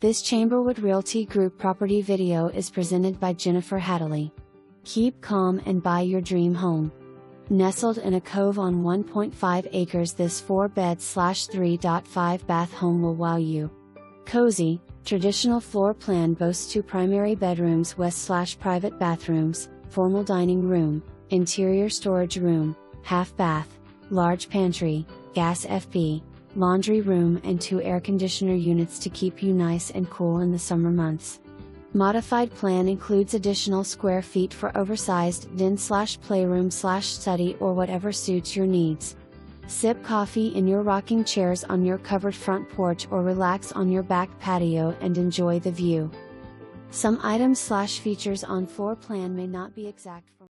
This Chamberwood Realty Group property video is presented by Jennifer Hadley. Keep calm and buy your dream home. Nestled in a cove on 1.5 acres, this 4-bed/3.5-bath home will wow you. Cozy, traditional floor plan boasts 2 primary bedrooms, west/private bathrooms, formal dining room, interior storage room, half bath, large pantry, gas FB, laundry room and 2 air conditioner units to keep you nice and cool in the summer months. Modified plan includes additional square feet for oversized den/playroom/study or whatever suits your needs. Sip coffee in your rocking chairs on your covered front porch or relax on your back patio and enjoy the view. Some items/features on floor plan may not be exact for